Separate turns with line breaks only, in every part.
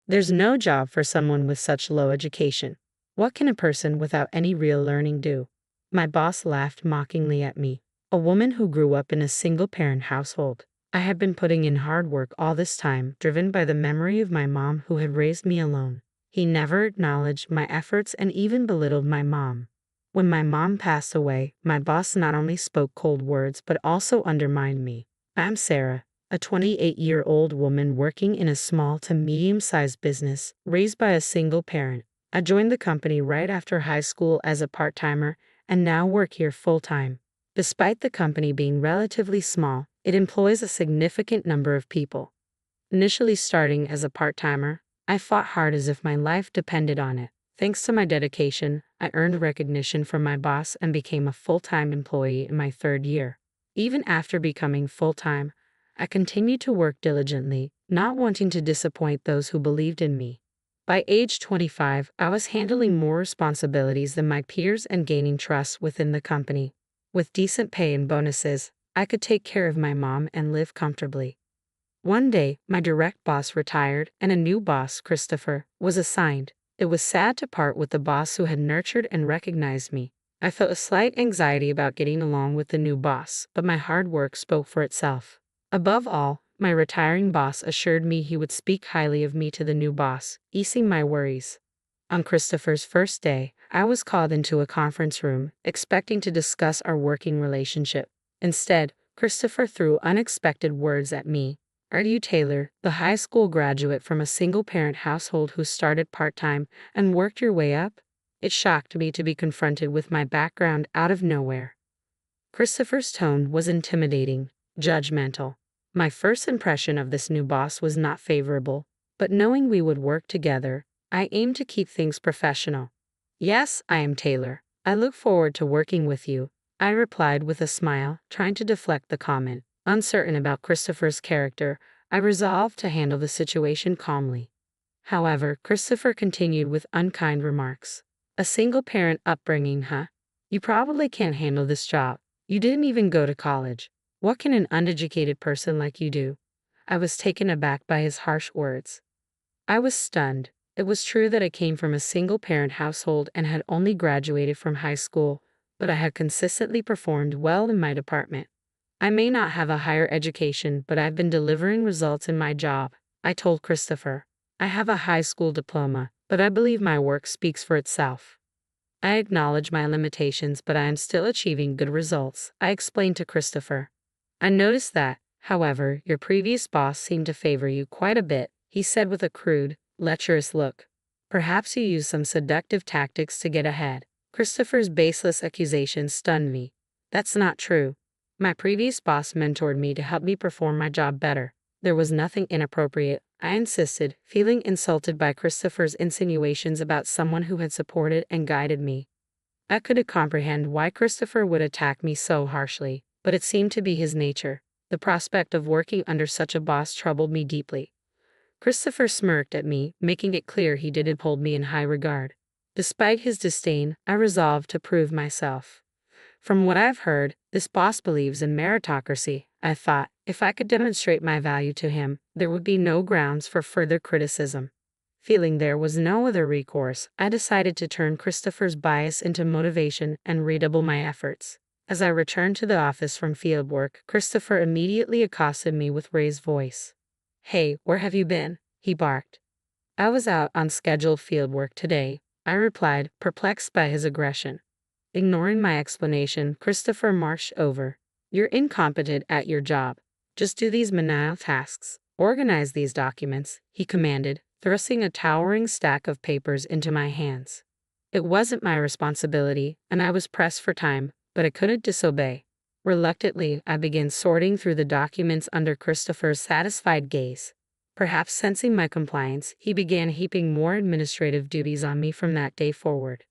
There's no job for someone with such low education. What can a person without any real learning do? My boss laughed mockingly at me. A woman who grew up in a single-parent household. I had been putting in hard work all this time, driven by the memory of my mom who had raised me alone. He never acknowledged my efforts and even belittled my mom. When my mom passed away, my boss not only spoke cold words but also undermined me. I'm Sarah, a 28-year-old woman working in a small to medium-sized business, raised by a single parent. I joined the company right after high school as a part-timer and now work here full-time. Despite the company being relatively small, it employs a significant number of people. Initially starting as a part-timer, I fought hard as if my life depended on it. Thanks to my dedication, I earned recognition from my boss and became a full-time employee in my third year. Even after becoming full-time, I continued to work diligently, not wanting to disappoint those who believed in me. By age 25, I was handling more responsibilities than my peers and gaining trust within the company. With decent pay and bonuses, I could take care of my mom and live comfortably. One day, my direct boss retired and a new boss, Christopher, was assigned. It was sad to part with the boss who had nurtured and recognized me. I felt a slight anxiety about getting along with the new boss, but my hard work spoke for itself. Above all, my retiring boss assured me he would speak highly of me to the new boss, easing my worries. On Christopher's first day, I was called into a conference room, expecting to discuss our working relationship. Instead, Christopher threw unexpected words at me. Are you Taylor, the high school graduate from a single-parent household who started part-time and worked your way up? It shocked me to be confronted with my background out of nowhere. Christopher's tone was intimidating, judgmental. My first impression of this new boss was not favorable, but knowing we would work together, I aimed to keep things professional. Yes, I am Taylor. I look forward to working with you, I replied with a smile, trying to deflect the comment. Uncertain about Christopher's character, I resolved to handle the situation calmly. However, Christopher continued with unkind remarks. A single-parent upbringing, huh? You probably can't handle this job. You didn't even go to college. What can an uneducated person like you do? I was taken aback by his harsh words. I was stunned. It was true that I came from a single-parent household and had only graduated from high school, but I had consistently performed well in my department. I may not have a higher education, but I've been delivering results in my job, I told Christopher. I have a high school diploma, but I believe my work speaks for itself. I acknowledge my limitations, but I am still achieving good results, I explained to Christopher. I noticed that, however, your previous boss seemed to favor you quite a bit, he said with a crude, lecherous look. Perhaps you used some seductive tactics to get ahead. Christopher's baseless accusation stunned me. That's not true. My previous boss mentored me to help me perform my job better. There was nothing inappropriate, I insisted, feeling insulted by Christopher's insinuations about someone who had supported and guided me. I couldn't comprehend why Christopher would attack me so harshly, but it seemed to be his nature. The prospect of working under such a boss troubled me deeply. Christopher smirked at me, making it clear he didn't hold me in high regard. Despite his disdain, I resolved to prove myself. From what I've heard, this boss believes in meritocracy, I thought. If I could demonstrate my value to him, there would be no grounds for further criticism. Feeling there was no other recourse, I decided to turn Christopher's bias into motivation and redouble my efforts. As I returned to the office from fieldwork, Christopher immediately accosted me with raised voice. Hey, where have you been? He barked. I was out on scheduled fieldwork today, I replied, perplexed by his aggression. Ignoring my explanation, Christopher marched over. You're incompetent at your job. Just do these menial tasks. Organize these documents, he commanded, thrusting a towering stack of papers into my hands. It wasn't my responsibility, and I was pressed for time, but I couldn't disobey. Reluctantly, I began sorting through the documents under Christopher's satisfied gaze. Perhaps sensing my compliance, he began heaping more administrative duties on me from that day forward.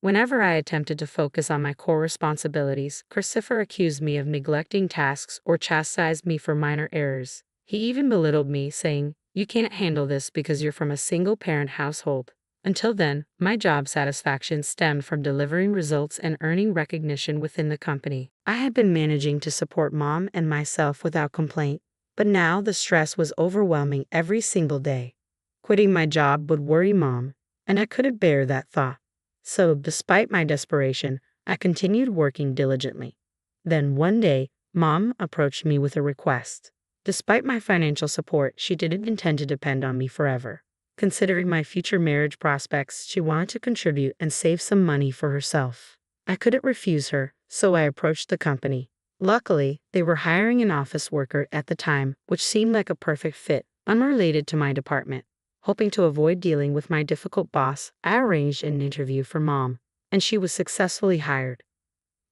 Whenever I attempted to focus on my core responsibilities, Christopher accused me of neglecting tasks or chastised me for minor errors. He even belittled me, saying, "You can't handle this because you're from a single-parent household." Until then, my job satisfaction stemmed from delivering results and earning recognition within the company. I had been managing to support Mom and myself without complaint, but now the stress was overwhelming every single day. Quitting my job would worry Mom, and I couldn't bear that thought. So, despite my desperation, I continued working diligently. Then one day, Mom approached me with a request. Despite my financial support, she didn't intend to depend on me forever. Considering my future marriage prospects, she wanted to contribute and save some money for herself. I couldn't refuse her, so I approached the company. Luckily, they were hiring an office worker at the time, which seemed like a perfect fit, unrelated to my department. Hoping to avoid dealing with my difficult boss, I arranged an interview for Mom, and she was successfully hired.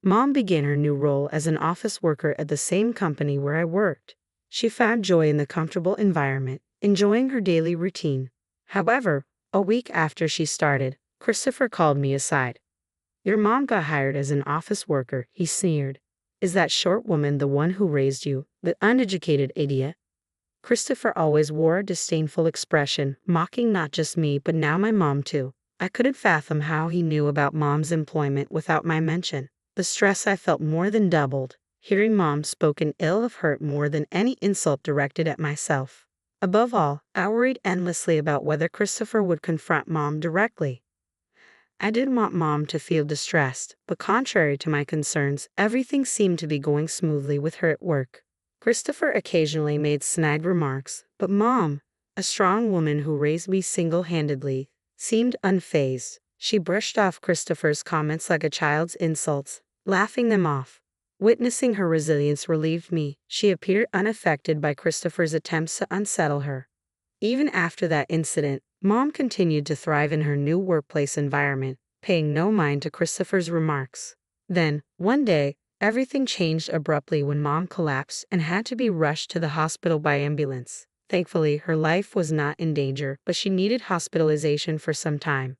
Mom began her new role as an office worker at the same company where I worked. She found joy in the comfortable environment, enjoying her daily routine. However, a week after she started, Christopher called me aside. "Your mom got hired as an office worker," he sneered. "Is that short woman the one who raised you, the uneducated idiot?" Christopher always wore a disdainful expression, mocking not just me but now my mom too. I couldn't fathom how he knew about Mom's employment without my mention. The stress I felt more than doubled. Hearing Mom spoken ill of hurt more than any insult directed at myself. Above all, I worried endlessly about whether Christopher would confront Mom directly. I didn't want Mom to feel distressed, but contrary to my concerns, everything seemed to be going smoothly with her at work. Christopher occasionally made snide remarks, but Mom, a strong woman who raised me single-handedly, seemed unfazed. She brushed off Christopher's comments like a child's insults, laughing them off. Witnessing her resilience relieved me. She appeared unaffected by Christopher's attempts to unsettle her. Even after that incident, Mom continued to thrive in her new workplace environment, paying no mind to Christopher's remarks. Then, one day, everything changed abruptly when Mom collapsed and had to be rushed to the hospital by ambulance. Thankfully, her life was not in danger, but she needed hospitalization for some time.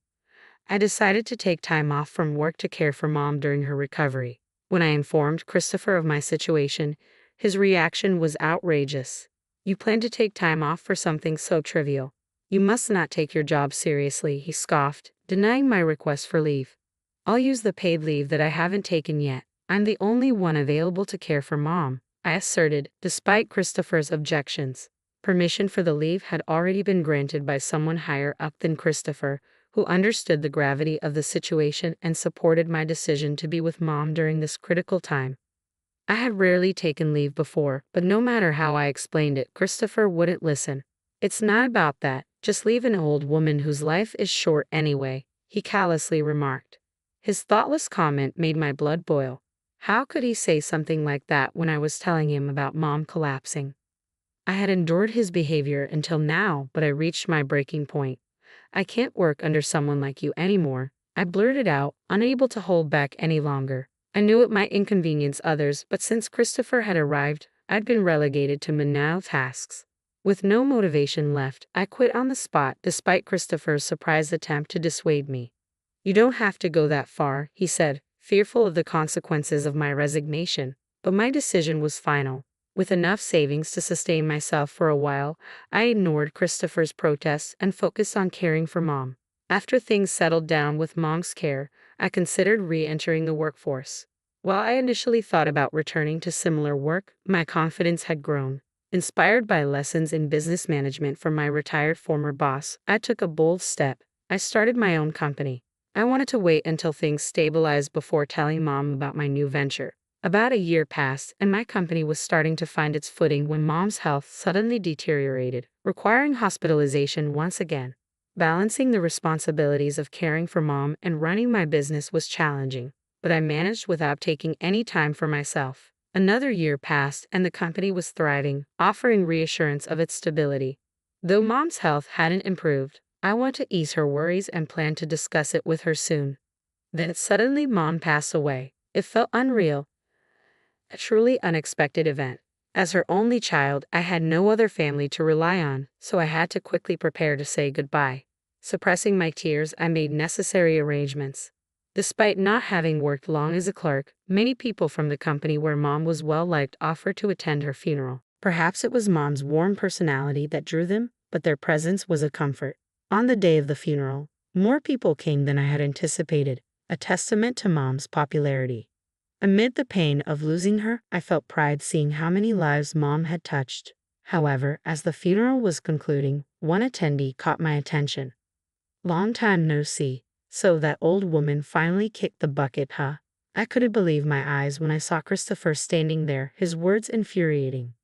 I decided to take time off from work to care for Mom during her recovery. When I informed Christopher of my situation, his reaction was outrageous. "You plan to take time off for something so trivial? You must not take your job seriously," he scoffed, denying my request for leave. "I'll use the paid leave that I haven't taken yet. I'm the only one available to care for Mom," I asserted, despite Christopher's objections. Permission for the leave had already been granted by someone higher up than Christopher, who understood the gravity of the situation and supported my decision to be with Mom during this critical time. I had rarely taken leave before, but no matter how I explained it, Christopher wouldn't listen. "It's not about that, just leave an old woman whose life is short anyway," he callously remarked. His thoughtless comment made my blood boil. How could he say something like that when I was telling him about Mom collapsing? I had endured his behavior until now, but I reached my breaking point. "I can't work under someone like you anymore," I blurted out, unable to hold back any longer. I knew it might inconvenience others, but since Christopher had arrived, I'd been relegated to menial tasks. With no motivation left, I quit on the spot despite Christopher's surprised attempt to dissuade me. "You don't have to go that far," he said, fearful of the consequences of my resignation. But my decision was final. With enough savings to sustain myself for a while, I ignored Christopher's protests and focused on caring for Mom. After things settled down with Mom's care, I considered re-entering the workforce. While I initially thought about returning to similar work, my confidence had grown. Inspired by lessons in business management from my retired former boss, I took a bold step. I started my own company. I wanted to wait until things stabilized before telling Mom about my new venture. About a year passed, and my company was starting to find its footing when Mom's health suddenly deteriorated, requiring hospitalization once again. Balancing the responsibilities of caring for Mom and running my business was challenging, but I managed without taking any time for myself. Another year passed, and the company was thriving, offering reassurance of its stability. Though Mom's health hadn't improved, I wanted to ease her worries and planned to discuss it with her soon. Then suddenly Mom passed away. It felt unreal. A truly unexpected event. As her only child, I had no other family to rely on, so I had to quickly prepare to say goodbye. Suppressing my tears, I made necessary arrangements. Despite not having worked long as a clerk, many people from the company where Mom was well-liked offered to attend her funeral. Perhaps it was Mom's warm personality that drew them, but their presence was a comfort. On the day of the funeral, more people came than I had anticipated, a testament to Mom's popularity. Amid the pain of losing her, I felt pride seeing how many lives Mom had touched. However, as the funeral was concluding, one attendee caught my attention. "Long time no see. So that old woman finally kicked the bucket, huh?" I couldn't believe my eyes when I saw Christopher standing there, his words infuriating.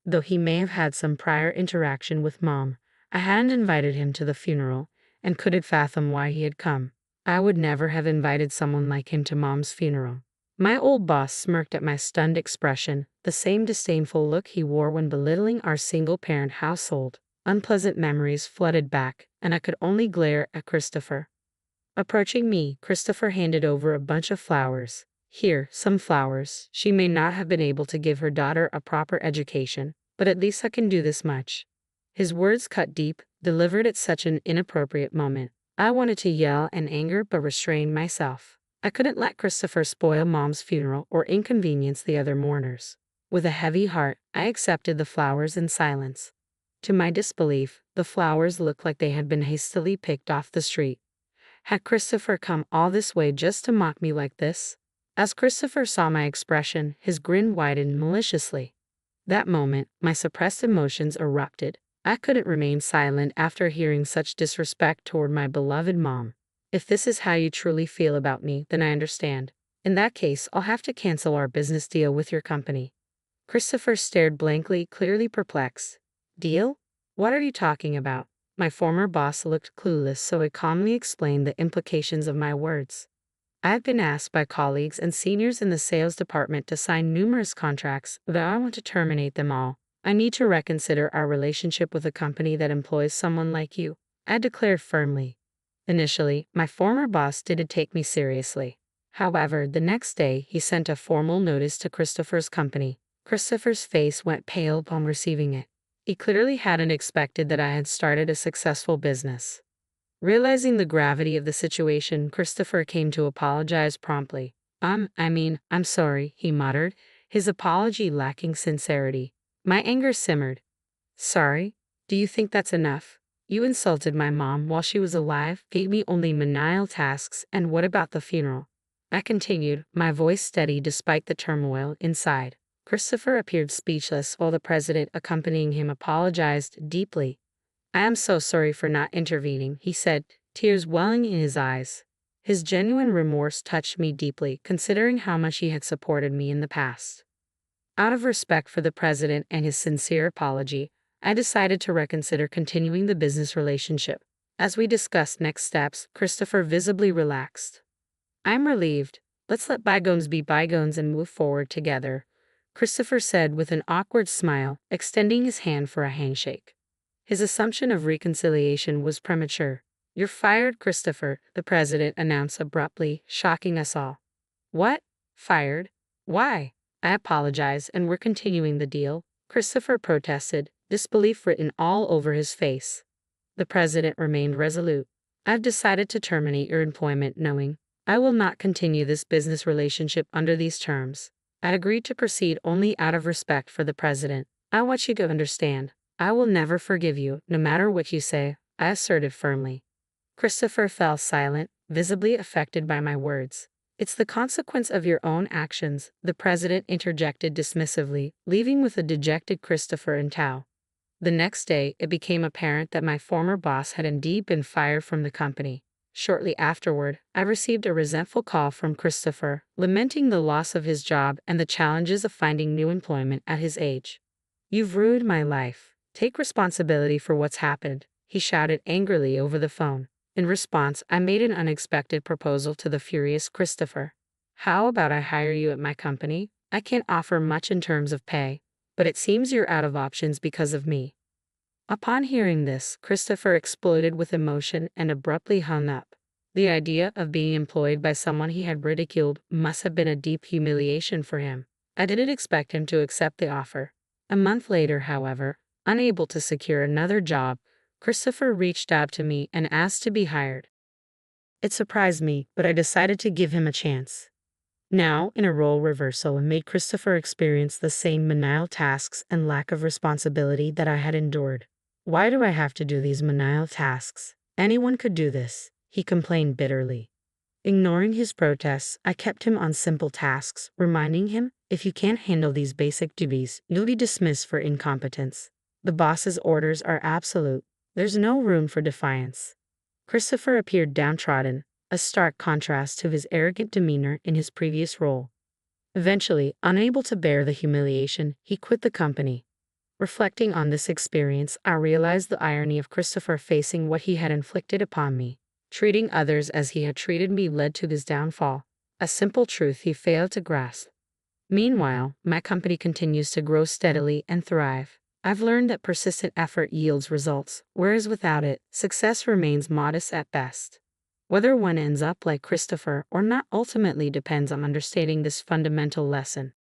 Though he may have had some prior interaction with Mom, I hadn't invited him to the funeral, and couldn't fathom why he had come. I would never have invited someone like him to Mom's funeral. My old boss smirked at my stunned expression, the same disdainful look he wore when belittling our single-parent household. Unpleasant memories flooded back, and I could only glare at Christopher. Approaching me, Christopher handed over a bunch of flowers. "Here, some flowers. She may not have been able to give her daughter a proper education, but at least I can do this much." His words cut deep, delivered at such an inappropriate moment. I wanted to yell in anger but restrained myself. I couldn't let Christopher spoil Mom's funeral or inconvenience the other mourners. With a heavy heart, I accepted the flowers in silence. To my disbelief, the flowers looked like they had been hastily picked off the street. Had Christopher come all this way just to mock me like this? As Christopher saw my expression, his grin widened maliciously. That moment, my suppressed emotions erupted. I couldn't remain silent after hearing such disrespect toward my beloved Mom. "If this is how you truly feel about me, then I understand. In that case, I'll have to cancel our business deal with your company." Christopher stared blankly, clearly perplexed. "Deal? What are you talking about?" My former boss looked clueless, so I calmly explained the implications of my words. "I have been asked by colleagues and seniors in the sales department to sign numerous contracts, though I want to terminate them all. I need to reconsider our relationship with a company that employs someone like you," I declared firmly. Initially, my former boss didn't take me seriously. However, the next day, he sent a formal notice to Christopher's company. Christopher's face went pale upon receiving it. He clearly hadn't expected that I had started a successful business. Realizing the gravity of the situation, Christopher came to apologize promptly. I'm sorry," he muttered, his apology lacking sincerity. My anger simmered. "Sorry? Do you think that's enough? You insulted my mom while she was alive, gave me only menial tasks, and what about the funeral?" I continued, my voice steady despite the turmoil inside. Christopher appeared speechless while the president accompanying him apologized deeply. "I am so sorry for not intervening," he said, tears welling in his eyes. His genuine remorse touched me deeply, considering how much he had supported me in the past. Out of respect for the president and his sincere apology, I decided to reconsider continuing the business relationship. As we discussed next steps, Christopher visibly relaxed. "I'm relieved. Let's let bygones be bygones and move forward together," Christopher said with an awkward smile, extending his hand for a handshake. His assumption of reconciliation was premature. "You're fired, Christopher," the president announced abruptly, shocking us all. "What? Fired? Why?" I apologized, and we're continuing the deal, Christopher protested, disbelief written all over his face. The president remained resolute. "I've decided to terminate your employment knowing I will not continue this business relationship under these terms." I agreed to proceed only out of respect for the president. "I want you to understand, I will never forgive you, no matter what you say," I asserted firmly. Christopher fell silent, visibly affected by my words. "It's the consequence of your own actions," the president interjected dismissively, leaving with a dejected Christopher in tow. The next day, it became apparent that my former boss had indeed been fired from the company. Shortly afterward, I received a resentful call from Christopher, lamenting the loss of his job and the challenges of finding new employment at his age. "You've ruined my life. Take responsibility for what's happened," he shouted angrily over the phone. In response, I made an unexpected proposal to the furious Christopher. "How about I hire you at my company? I can't offer much in terms of pay, but it seems you're out of options because of me." Upon hearing this, Christopher exploded with emotion and abruptly hung up. The idea of being employed by someone he had ridiculed must have been a deep humiliation for him. I didn't expect him to accept the offer. A month later, however, unable to secure another job, Christopher reached out to me and asked to be hired. It surprised me, but I decided to give him a chance. Now, in a role reversal, made Christopher experience the same menial tasks and lack of responsibility that I had endured. "Why do I have to do these menial tasks? Anyone could do this," he complained bitterly. Ignoring his protests, I kept him on simple tasks, reminding him, "If you can't handle these basic duties, you'll be dismissed for incompetence." The boss's orders are absolute. There's no room for defiance. Christopher appeared downtrodden, a stark contrast to his arrogant demeanor in his previous role. Eventually, unable to bear the humiliation, he quit the company. Reflecting on this experience, I realized the irony of Christopher facing what he had inflicted upon me. Treating others as he had treated me led to his downfall, a simple truth he failed to grasp. Meanwhile, my company continues to grow steadily and thrive. I've learned that persistent effort yields results, whereas without it, success remains modest at best. Whether one ends up like Christopher or not ultimately depends on understanding this fundamental lesson.